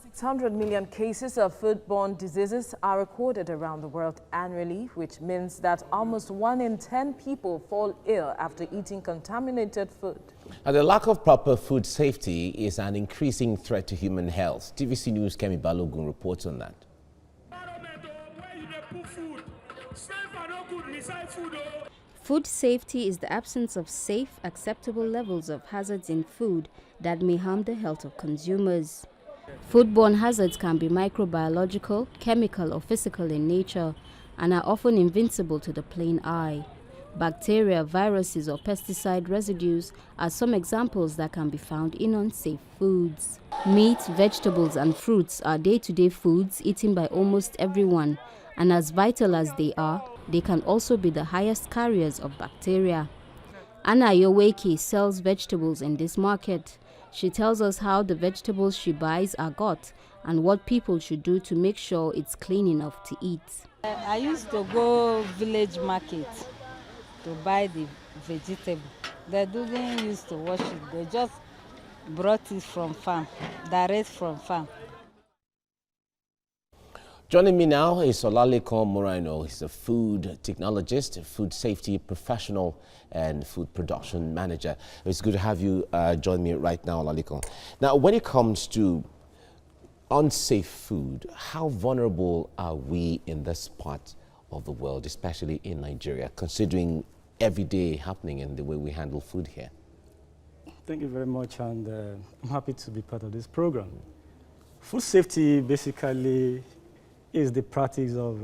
600 million cases of foodborne diseases are recorded around the world annually, which means that almost 1 in 10 people fall ill after eating contaminated food. And the lack of proper food safety is an increasing threat to human health. TVC News' Kemi Balogun reports on that. Food safety is the absence of safe, acceptable levels of hazards in food that may harm the health of consumers. Foodborne hazards can be microbiological, chemical or physical in nature and are often invincible to the plain eye. Bacteria, viruses or pesticide residues are some examples that can be found in unsafe foods. Meat, vegetables and fruits are day-to-day foods eaten by almost everyone, and as vital as they are, they can also be the highest carriers of bacteria. Anna Yoweki sells vegetables in this market. She tells us how the vegetables she buys are got and what people should do to make sure it's clean enough to eat. I used to go village market to buy the vegetable. They didn't used to wash it. They just brought it from farm, direct from farm. Joining me now is Olalekan Moreno. He's a food technologist, food safety professional, and food production manager. It's good to have you join me right now, Olalekan. Now, when it comes to unsafe food, how vulnerable are we in this part of the world, especially in Nigeria, considering every day happening in the way we handle food here? Thank you very much, and I'm happy to be part of this program. Food safety basically is the practice of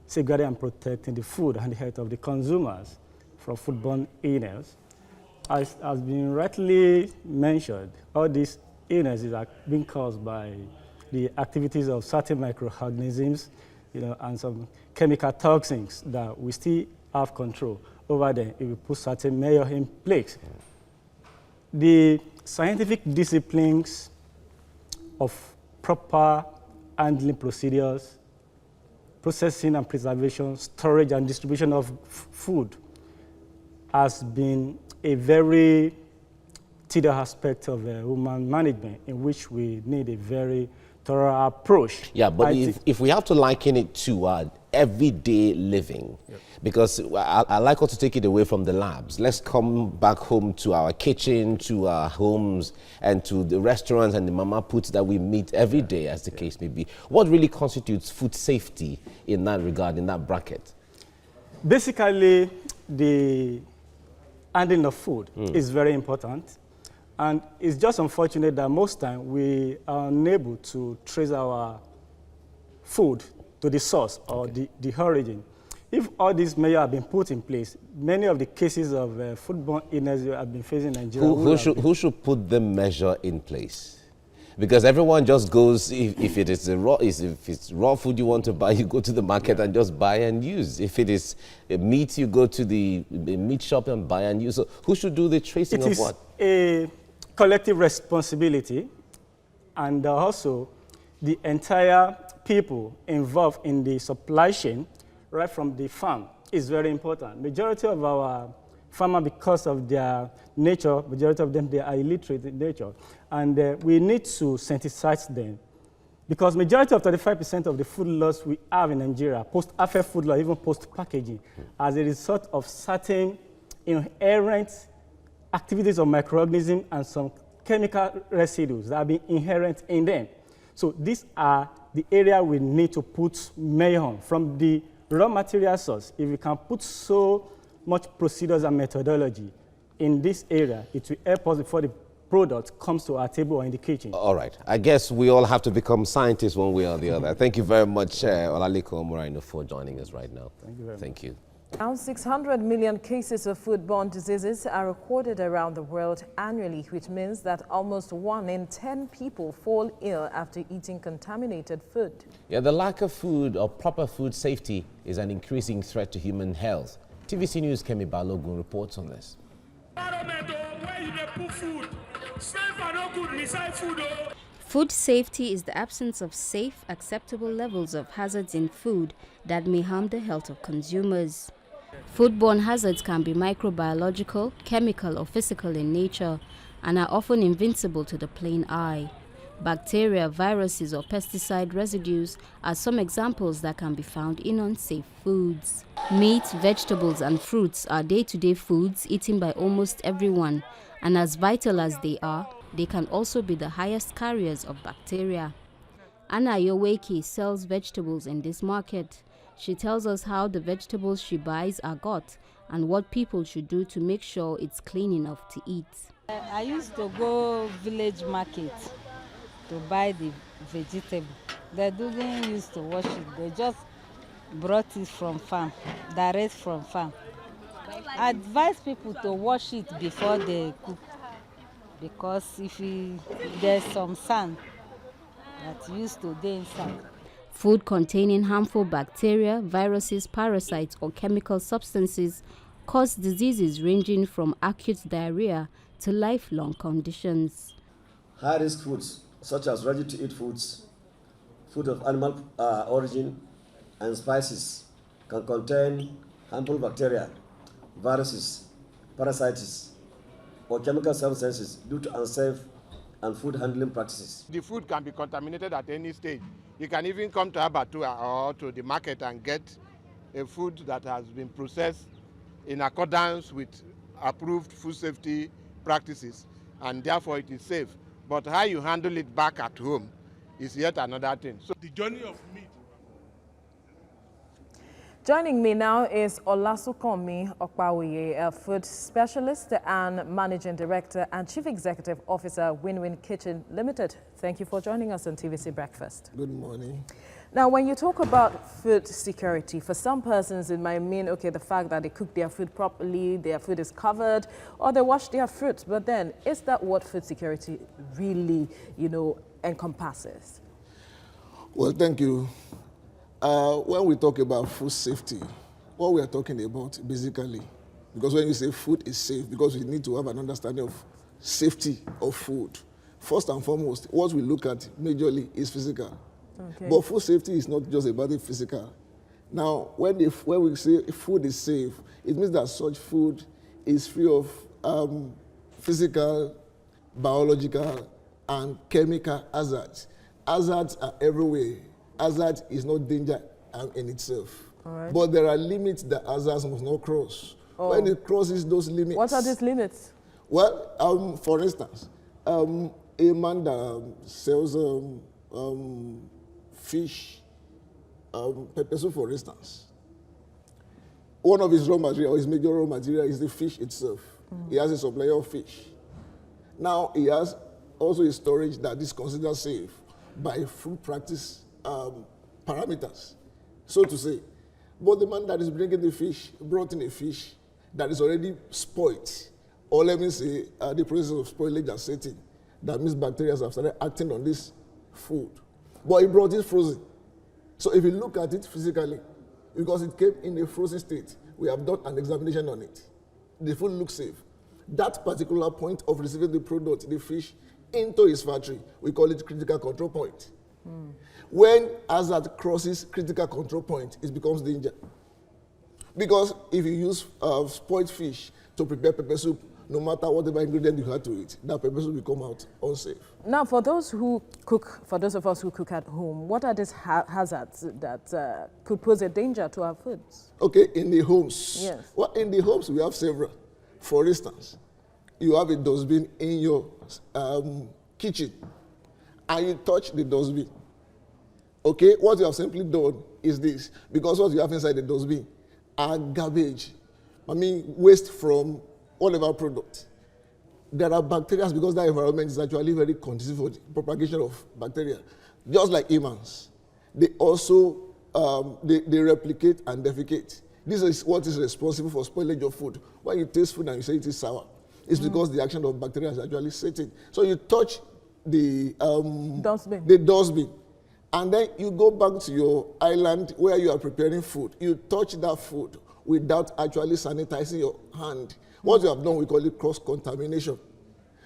safeguarding and protecting the food and the health of the consumers from foodborne illness. As has been rightly mentioned, all these illnesses are being caused by the activities of certain microorganisms, and some chemical toxins that we still have control over them if we put certain measures in place. The scientific disciplines of proper handling procedures, processing and preservation, storage and distribution of food has been a very tedious aspect of human management in which we need a very thorough approach. Yeah, but if we have to liken it to everyday living, yep. Because I like us to take it away from the labs. Let's come back home to our kitchen, to our homes, and to the restaurants and the mama puts that we meet every day, as the case may be. What really constitutes food safety in that regard, in that bracket? Basically, the handling of food is very important. And it's just unfortunate that most times we are unable to trace our food to the source or the origin. If all these measures have been put in place, many of the cases of foodborne illness you have been facing in Nigeria. Who should put the measure in place? Because everyone just goes, if it's raw food you want to buy, you go to the market and just buy and use. If it is meat, you go to the meat shop and buy and use. So who should do the tracing of what? A collective responsibility, and also the entire people involved in the supply chain, right from the farm, is very important. Majority of our farmers, because of their nature, majority of them, they are illiterate in nature, and we need to sensitize them, because majority of 35% of the food loss we have in Nigeria, post-after food loss, even post-packaging, as a result of certain inherent activities of microorganisms and some chemical residues that have been inherent in them. So these are the area we need to put measure on from the raw material source. If we can put so much procedures and methodology in this area, it will help us before the product comes to our table or in the kitchen. All right. I guess we all have to become scientists one way or the other. Thank you very much, Olalekan Moreno, for joining us right now. Thank you very much. Thank you. Around 600 million cases of foodborne diseases are recorded around the world annually, which means that almost 1 in 10 people fall ill after eating contaminated food. Yeah, the lack of food or proper food safety is an increasing threat to human health. TVC News' Kemi Balogun reports on this. Food safety is the absence of safe, acceptable levels of hazards in food that may harm the health of consumers. Foodborne hazards can be microbiological, chemical or physical in nature and are often invincible to the plain eye. Bacteria, viruses, or pesticide residues are some examples that can be found in unsafe foods. Meat, vegetables, and fruits are day-to-day foods eaten by almost everyone, and as vital as they are, they can also be the highest carriers of bacteria. Anna Yoweki sells vegetables in this market. She tells us how the vegetables she buys are got and what people should do to make sure it's clean enough to eat. I used to go village market to buy the vegetable. They didn't used to wash it. They just brought it from farm, direct from farm. I advise people to wash it before they cook, because if there's some sand that used to be inside. Food containing harmful bacteria, viruses, parasites, or chemical substances cause diseases ranging from acute diarrhea to lifelong conditions. High-risk foods, such as ready-to-eat foods, food of animal origin, and spices, can contain harmful bacteria, viruses, parasites, or chemical substances due to unsafe and food handling practices. The food can be contaminated at any stage. You can even come to abattoir or to the market and get a food that has been processed in accordance with approved food safety practices, and therefore it is safe. But how you handle it back at home is yet another thing. So the journey of meat. Joining me now is Olasukomi Okpawoye, a food specialist and managing director and chief executive officer, Win-Win Kitchen Limited. Thank you for joining us on TVC Breakfast. Good morning. Now, when you talk about food security, for some persons it might mean, okay, the fact that they cook their food properly, their food is covered, or they wash their fruit. But then, is that what food security really, encompasses? Well, thank you. When we talk about food safety, what we are talking about basically, because when you say food is safe, because we need to have an understanding of safety of food. First and foremost, what we look at majorly is physical. Okay. But food safety is not just about the physical. Now, when we say food is safe, it means that such food is free of physical, biological, and chemical hazards. Hazards are everywhere. Hazard is not danger in itself. Right. But there are limits that hazards must not cross. Oh. When it crosses those limits... What are these limits? Well, for instance, a man that sells fish, pepper soup, for instance. One of his raw material, his major raw material, is the fish itself. Mm. He has a supplier of fish. Now, he has also a storage that is considered safe by food practice parameters, so to say. But the man that is bringing the fish brought in a fish that is already spoiled, or let me say, the process of spoilage has set in. That means bacteria have started acting on this food. But he brought it frozen. So if you look at it physically, because it came in a frozen state, we have done an examination on it. The food looks safe. That particular point of receiving the product, the fish, into his factory, we call it critical control point. Mm. When hazard crosses critical control point, it becomes danger. Because if you use spoiled fish to prepare pepper soup, no matter whatever ingredient you had to it, that pepper soup will come out unsafe. Now, for those of us who cook at home, what are these hazards that could pose a danger to our foods? Okay, in the homes. Yes. Well, in the homes, we have several. For instance, you have a dustbin in your kitchen, and you touch the dustbin. Okay, what you have simply done is this, because what you have inside the dustbin are garbage, waste from whatever product. There are bacteria, because that environment is actually very conducive for the propagation of bacteria. Just like humans, they also they replicate and defecate. This is what is responsible for spoilage of food. When you taste food and you say it is sour, it's because the action of bacteria is actually setting. So you touch the dustbin, and then you go back to your island where you are preparing food. You touch that food without actually sanitizing your hand. What you have done, we call it cross-contamination.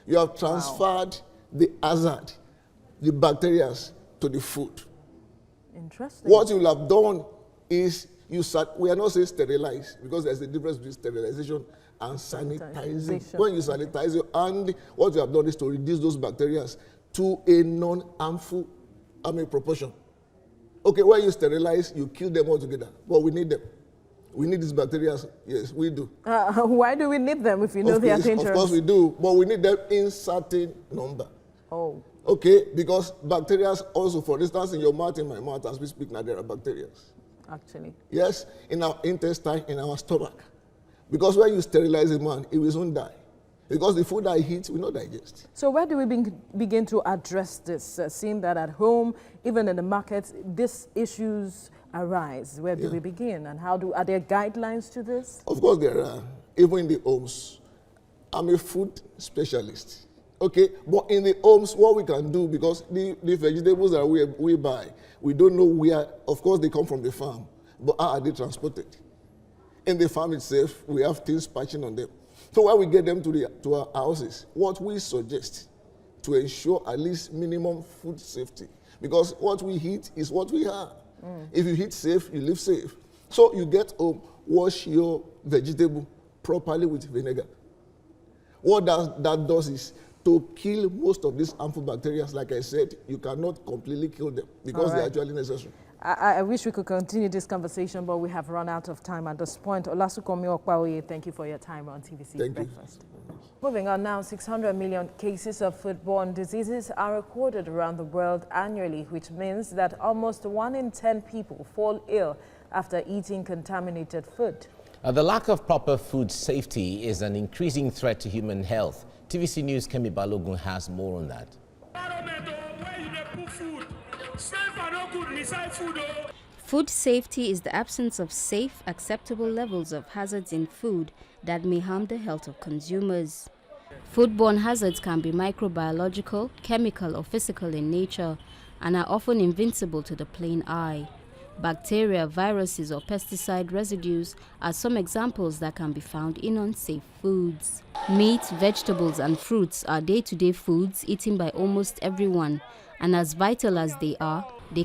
You have transferred the hazard, the bacteria, to the food. Interesting. What you will have done is, we are not saying sterilize, because there's a difference between sterilization and sanitizing. When you sanitize your hand, what you have done is to reduce those bacteria to a non-harmful, proportion. Okay, when you sterilize, you kill them altogether, but we need them. We need these bacteria, yes, we do. Why do we need them if you know they are dangerous? Of course we do, but we need them in certain number. Oh. Okay, because bacteria also, for instance, in your mouth, in my mouth, as we speak now, there are bacteria. Actually. Yes, in our intestine, in our stomach. Because when you sterilize a man, he will soon die. Because the food I eat will not digest. So where do we begin to address this? Seeing that at home, even in the market, these issues arise. Where do we begin? And are there guidelines to this? Of course there are, even in the homes. I'm a food specialist. Okay, but in the homes, what we can do, because the vegetables that we buy, we don't know where, of course they come from the farm, but how are they transported? In the farm itself, we have things patching on them. So when we get them to our houses, what we suggest to ensure at least minimum food safety, because what we eat is what we have. If you eat safe, you live safe. So you get home, wash your vegetable properly with vinegar. What that does is to kill most of these harmful bacteria. Like I said, you cannot completely kill them because they're actually necessary. I wish we could continue this conversation, but we have run out of time at this point. Olasukomi Okpaoye, thank you for your time on TVC Thank Breakfast. You. Moving on now, 600 million cases of foodborne diseases are recorded around the world annually, which means that almost 1 in 10 people fall ill after eating contaminated food. The lack of proper food safety is an increasing threat to human health. TVC News' Kemi Balogun has more on that. Food safety is the absence of safe, acceptable levels of hazards in food that may harm the health of consumers. Foodborne hazards can be microbiological, chemical, or physical in nature and are often invincible to the plain eye. Bacteria, viruses, or pesticide residues are some examples that can be found in unsafe foods. Meat, vegetables, and fruits are day-to-day foods eaten by almost everyone, and as vital as they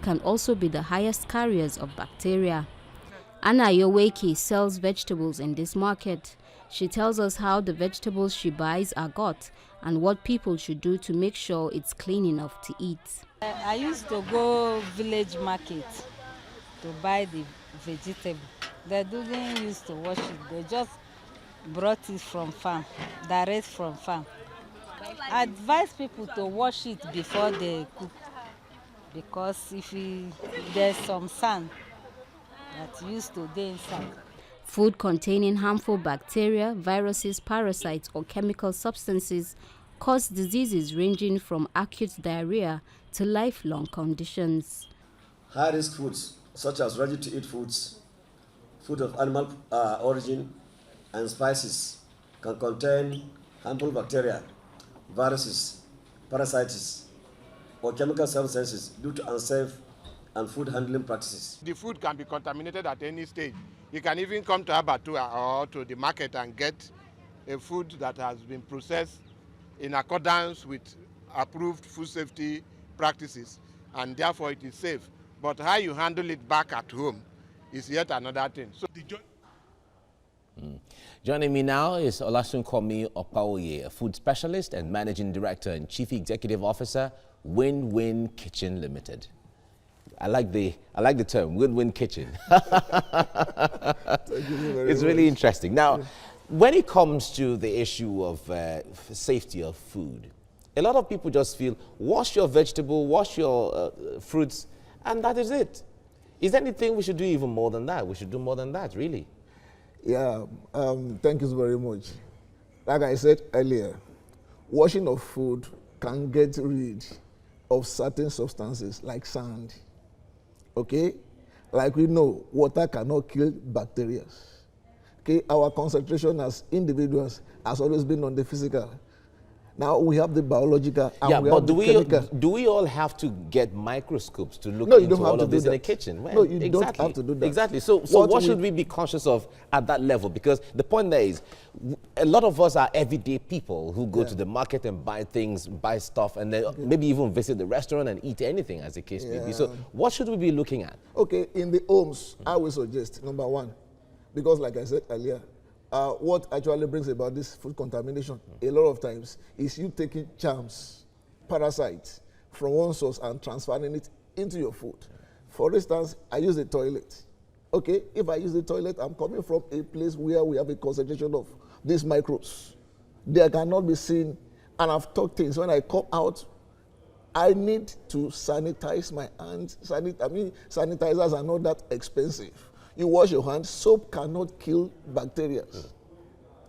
can also be the highest carriers of bacteria. Anna Yoweki sells vegetables in this market. She tells us how the vegetables she buys are got and what people should do to make sure it's clean enough to eat. I used to go village market to buy the vegetable. They didn't used to wash it. They just brought it from farm, direct from farm. I advise people to wash it before they cook, because if there's some sand that used to be inside. Food containing harmful bacteria, viruses, parasites, or chemical substances cause diseases ranging from acute diarrhea to lifelong conditions. High-risk foods, such as ready-to-eat foods, food of animal origin, and spices, can contain harmful bacteria, viruses, parasites, or chemical substances due to unsafe and food handling practices. The food can be contaminated at any stage. You can even come to abattoir or to the market and get a food that has been processed in accordance with approved food safety practices, and therefore it is safe. But how you handle it back at home is yet another thing. So Joining me now is Olasukomi Okpaoye, a food specialist and managing director and chief executive officer, Win-Win Kitchen Limited. I like the term, Win-Win Kitchen. It's really interesting. Now, when it comes to the issue of safety of food, a lot of people just feel, wash your vegetable, wash your fruits, and that is it. Is there anything we should do even more than that? We should do more than that, really. Yeah, thank you very much. Like I said earlier, washing of food can get rid of certain substances like sand. Okay? Like we know, water cannot kill bacteria. Okay? Our concentration as individuals has always been on the physical. Now we have the biological and we have the chemical. Do we all have to get microscopes to look into all of this in the kitchen? Well, no, you don't have to do that. Exactly. So what should we be conscious of at that level? Because the point there is, a lot of us are everyday people who go to the market and buy things, buy stuff, and then maybe even visit the restaurant and eat anything, as the case may be. So what should we be looking at? Okay, in the homes, I will suggest, number one, because like I said earlier, what actually brings about this food contamination a lot of times is you taking charms parasites from one source and transferring it into your food. For instance, I use the toilet. Okay, if I use the toilet, I'm coming from a place where we have a concentration of these microbes. They cannot be seen, and I've talked things. When I come out, I need to sanitize my hands. Sanitizers are not that expensive. You wash your hands. Soap cannot kill bacteria.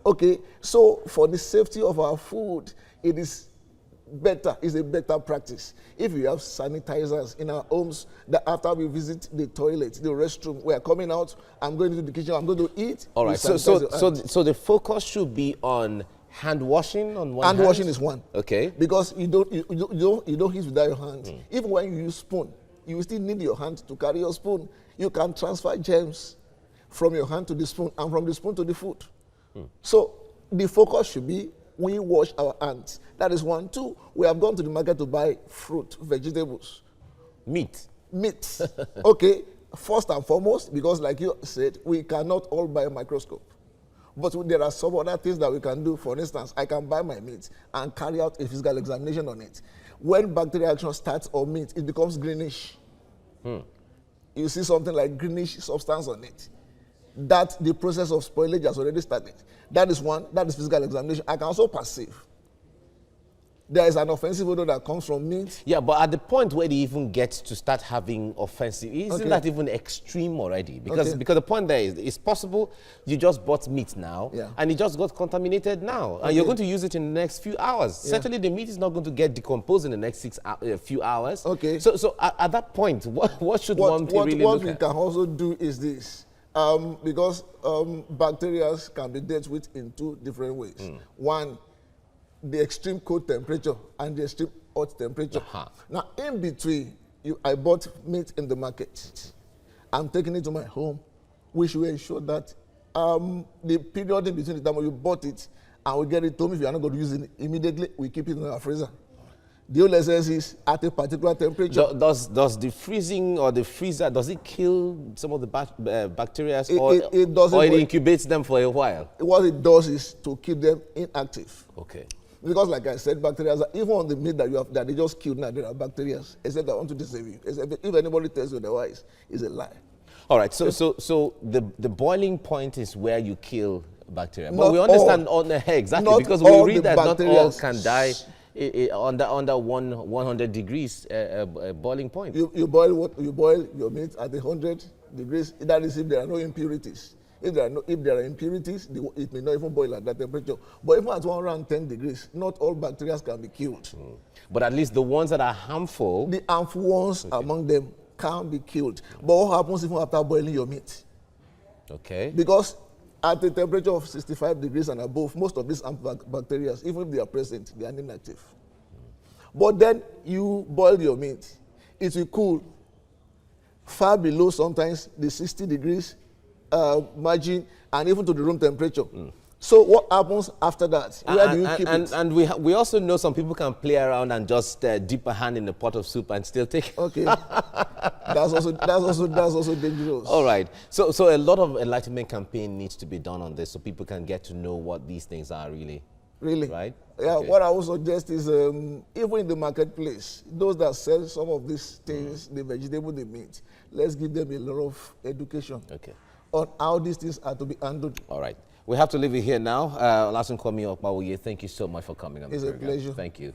Okay, so for the safety of our food, it is better, it's a better practice. If we have sanitizers in our homes, that after we visit the toilet, the restroom, we are coming out, I'm going to the kitchen, I'm going to eat. All right, so the focus should be on hand washing on one hand? Hand washing is one. Okay. Because you don't eat without your hands. Even when you use spoon, you still need your hand to carry your spoon. You can transfer germs from your hand to the spoon and from the spoon to the food. So the focus should be we wash our hands. That is one. Two, we have gone to the market to buy fruit, vegetables. Meat. Okay, first and foremost, because like you said, we cannot all buy a microscope. But there are some other things that we can do. For instance, I can buy my meat and carry out a physical examination on it. When bacterial action starts on meat, it becomes greenish. You see something like greenish substance on it. That the process of spoilage has already started. That is one. That is physical examination. I can also perceive. There is an offensive odor that comes from meat. Yeah, but at the point where they even get to start having offensive, isn't that even extreme already? Because the point there is, it's possible you just bought meat now, and it just got contaminated now, and you're going to use it in the next few hours. Certainly the meat is not going to get decomposed in the next few hours. Okay. So at that point, what should one be really look at? What we can also do is this. Because bacteria can be dealt with in two different ways. One, the extreme cold temperature and the extreme hot temperature. Now, in between, I bought meat in the market. I'm taking it to my home. We should ensure that the period in between the time when you bought it and we get it home, if you are not going to use it immediately, we keep it in our freezer. The only essence is at a particular temperature. Does the freezing or the freezer, does it kill some of the bacteria it doesn't, or it incubates them for a while? What it does is to keep them inactive. Okay. Because like I said, bacteria, even on the meat that you have, that they just killed now, there are bacteria. Except I want to deceive you. Except if anybody tells you otherwise, it's a lie. All right, so the boiling point is where you kill bacteria. But we understand exactly, because we read that not all can die under 100 degrees boiling point. You boil your meat at 100 degrees. That is if there are no impurities. If there are impurities, it may not even boil at that temperature. But even at 110 degrees, not all bacteria can be killed. But at least the ones that are harmful, the harmful ones among them can be killed. But what happens even after boiling your meat? Okay. Because at a temperature of 65 degrees and above, most of these bacteria, even if they are present, they are inactive. But then you boil your meat. It will cool far below sometimes the 60 degrees margin and even to the room temperature. So what happens after that? Where do you keep it? And we also know some people can play around and just dip a hand in a pot of soup and still take it. Okay. That's also dangerous. All right. So a lot of enlightenment campaign needs to be done on this so people can get to know what these things are really. Really? Right? Yeah, okay. What I would suggest is even in the marketplace, those that sell some of these things, the vegetable, the meat, let's give them a lot of education on how these things are to be handled. All right. We have to leave it here now. Olasun Kwame Okpawoye, thank you so much for coming on the program. It's a pleasure. Thank you.